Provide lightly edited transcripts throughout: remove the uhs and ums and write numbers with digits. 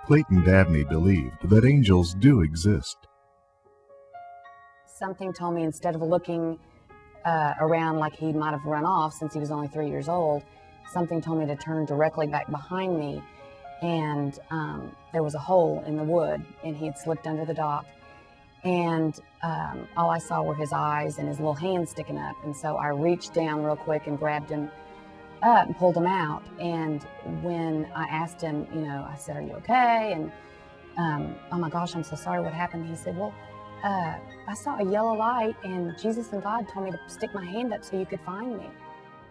Clayton Dabney believed that angels do exist. Something told me, instead of looking around like he might have run off since he was only 3 years old, something told me to turn directly back behind me, and there was a hole in the wood, and he had slipped under the dock, and all I saw were his eyes and his little hands sticking up. And so I reached down real quick and grabbed him up and pulled him out. And when I asked him, I said, "Are you okay?" And "Oh my gosh, I'm so sorry, what happened?" He said, "Well, I saw a yellow light, and Jesus and God told me to stick my hand up so you could find me."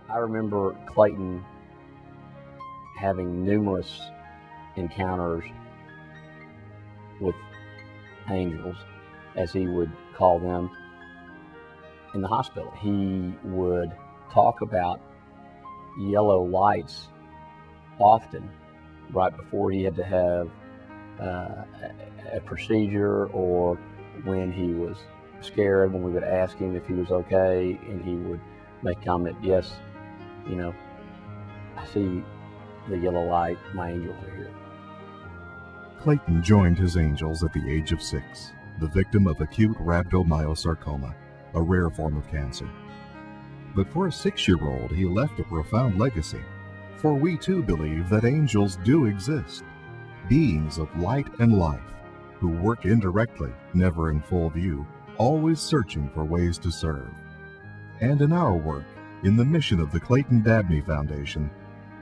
I remember Clayton having numerous encounters with angels, as he would call them, in the hospital. He would talk about yellow lights often, right before he had to have a procedure, or when he was scared, when we would ask him if he was okay, and he would make comment, "Yes, I see the yellow light, my angels are here." Clayton joined his angels at the age of 6, the victim of acute rhabdomyosarcoma, a rare form of cancer. But for a 6-year-old, he left a profound legacy, for we too believe that angels do exist, beings of light and life, who work indirectly, never in full view, always searching for ways to serve. And in our work, in the mission of the Clayton Dabney Foundation,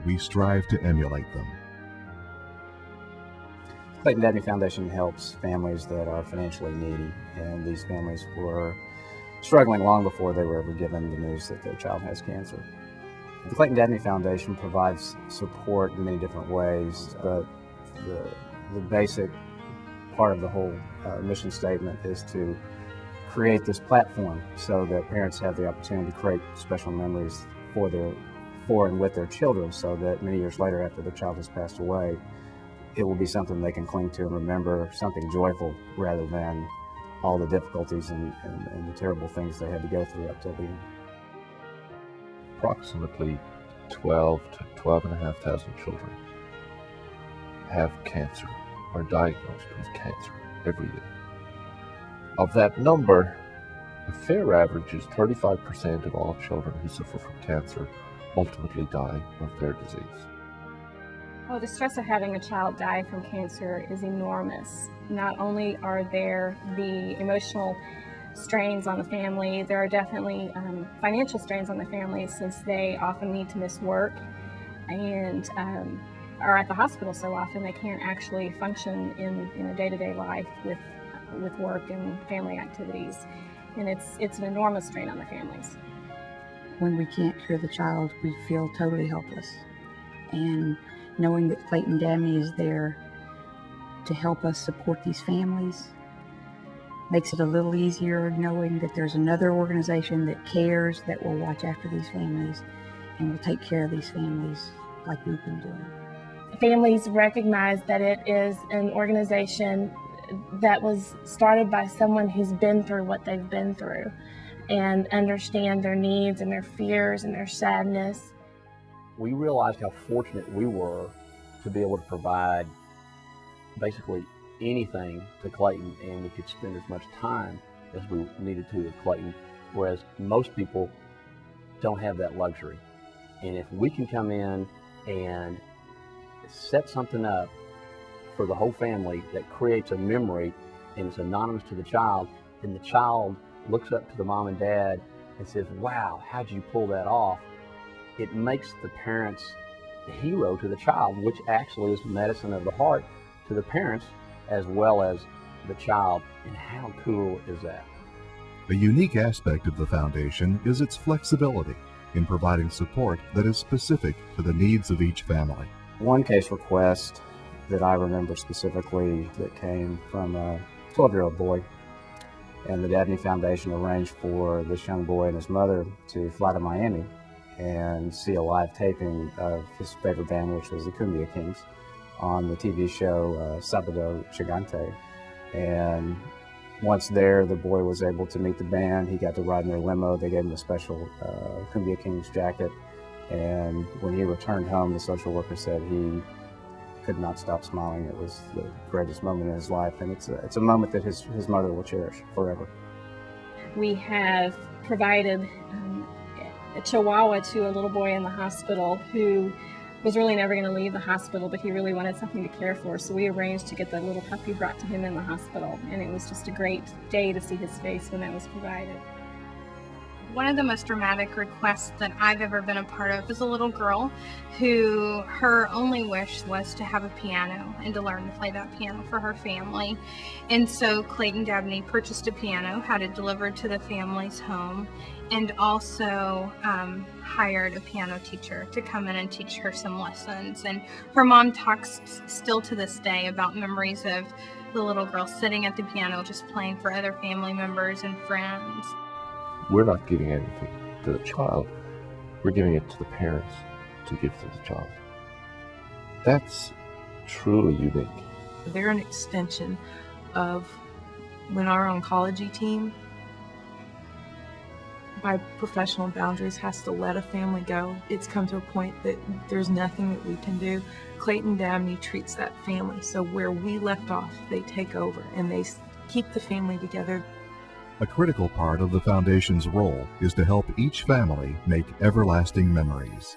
we strive to emulate them. Clayton Dabney Foundation helps families that are financially needy, and these families were struggling long before they were ever given the news that their child has cancer. The Clayton Dabney Foundation provides support in many different ways, but the basic part of the whole mission statement is to create this platform so that parents have the opportunity to create special memories for and with their children, so that many years later, after their child has passed away, it will be something they can cling to and remember, something joyful rather than all the difficulties and the terrible things they had to go through up till the end. Approximately 12 to 12,500 children have cancer, are diagnosed with cancer every year. Of that number, a fair average is 35% of all children who suffer from cancer ultimately die of their disease. Oh, the stress of having a child die from cancer is enormous. Not only are there the emotional strains on the family, there are definitely financial strains on the family, since they often need to miss work and are at the hospital so often they can't actually function in a day-to-day life with work and family activities. And it's an enormous strain on the families. When we can't cure the child, we feel totally helpless. And knowing that Clayton Dabney is there to help us support these families makes it a little easier, knowing that there's another organization that cares, that will watch after these families and will take care of these families like we've been doing. Families recognize that it is an organization that was started by someone who's been through what they've been through and understand their needs and their fears and their sadness. We realized how fortunate we were to be able to provide basically anything to Clayton, and we could spend as much time as we needed to with Clayton, whereas most people don't have that luxury. And if we can come in and set something up for the whole family that creates a memory and it's anonymous to the child, and the child looks up to the mom and dad and says, "Wow, how'd you pull that off?" It makes the parents the hero to the child, which actually is medicine of the heart to the parents as well as the child. And how cool is that? A unique aspect of the foundation is its flexibility in providing support that is specific to the needs of each family. One case request that I remember specifically that came from a 12-year-old boy, and the Dabney Foundation arranged for this young boy and his mother to fly to Miami and see a live taping of his favorite band, which was the Cumbia Kings, on the TV show Sábado Gigante. And once there, the boy was able to meet the band. He got to ride in their limo. They gave him a special Cumbia Kings jacket. And when he returned home, the social worker said he could not stop smiling. It was the greatest moment in his life, and it's a moment that his mother will cherish forever. We have provided a Chihuahua to a little boy in the hospital who was really never going to leave the hospital, but he really wanted something to care for. So we arranged to get the little puppy brought to him in the hospital, and it was just a great day to see his face when that was provided. One of the most dramatic requests that I've ever been a part of is a little girl who her only wish was to have a piano and to learn to play that piano for her family. And so Clayton Dabney purchased a piano, had it delivered to the family's home, and also hired a piano teacher to come in and teach her some lessons. And her mom talks still to this day about memories of the little girl sitting at the piano just playing for other family members and friends. We're not giving anything to the child. We're giving it to the parents to give to the child. That's truly unique. They're an extension of when our oncology team, by professional boundaries, has to let a family go. It's come to a point that there's nothing that we can do. Clayton Dabney treats that family, so where we left off, they take over and they keep the family together. A critical part of the Foundation's role is to help each family make everlasting memories.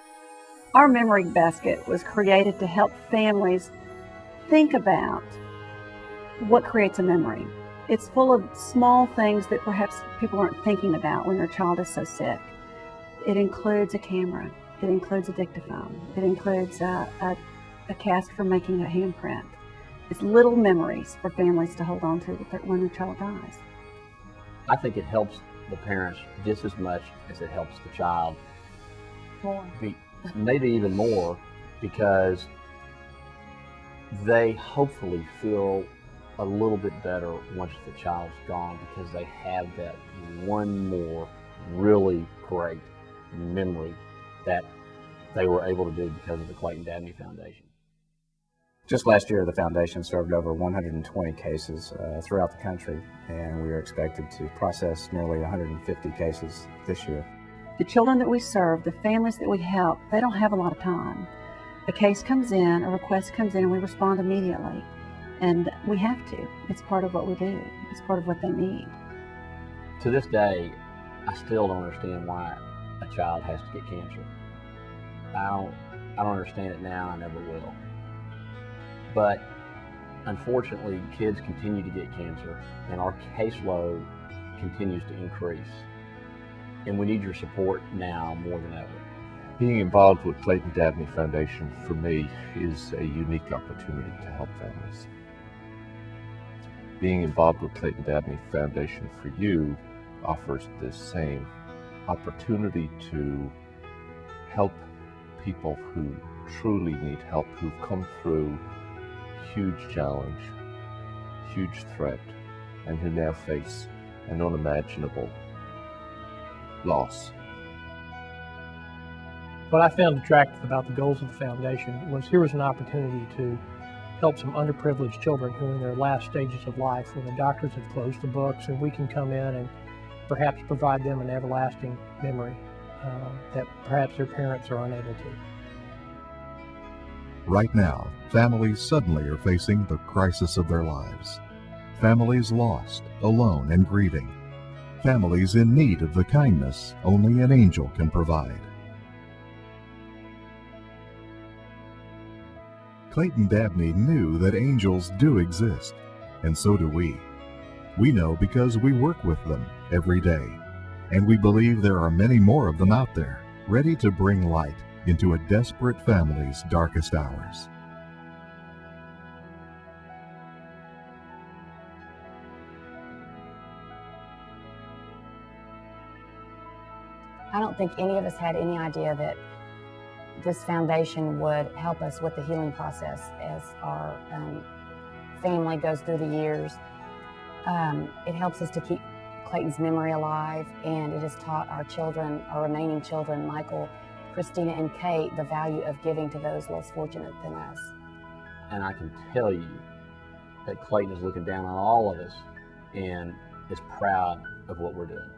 Our memory basket was created to help families think about what creates a memory. It's full of small things that perhaps people aren't thinking about when their child is so sick. It includes a camera. It includes a dictaphone. It includes a cast for making a handprint. It's little memories for families to hold on to when their child dies. I think it helps the parents just as much as it helps the child. More. Maybe even more, because they hopefully feel a little bit better once the child's gone, because they have that one more really great memory that they were able to do because of the Clayton Dabney Foundation. Just last year, the Foundation served over 120 cases throughout the country, and we are expected to process nearly 150 cases this year. The children that we serve, the families that we help, they don't have a lot of time. A case comes in, a request comes in, and we respond immediately. And we have to. It's part of what we do. It's part of what they need. To this day, I still don't understand why a child has to get cancer. I don't understand it now, I never will. But unfortunately, kids continue to get cancer, and our caseload continues to increase. And we need your support now more than ever. Being involved with Clayton Dabney Foundation, for me, is a unique opportunity to help families. Being involved with Clayton Dabney Foundation for you offers the same opportunity to help people who truly need help, who've come through huge challenge, huge threat, and who now face an unimaginable loss. What I found attractive about the goals of the foundation was here was an opportunity to help some underprivileged children who are in their last stages of life, when the doctors have closed the books, and we can come in and perhaps provide them an everlasting memory that perhaps their parents are unable to. Right now, families suddenly are facing the crisis of their lives. Families lost, alone, and grieving. Families in need of the kindness only an angel can provide. Clayton Dabney knew that angels do exist, and so do we. We know because we work with them every day, and we believe there are many more of them out there, ready to bring light into a desperate family's darkest hours. I don't think any of us had any idea that this foundation would help us with the healing process as our family goes through the years. It helps us to keep Clayton's memory alive, and it has taught our children, our remaining children, Michael, Christina, and Kate, the value of giving to those less fortunate than us. And I can tell you that Clayton is looking down on all of us and is proud of what we're doing.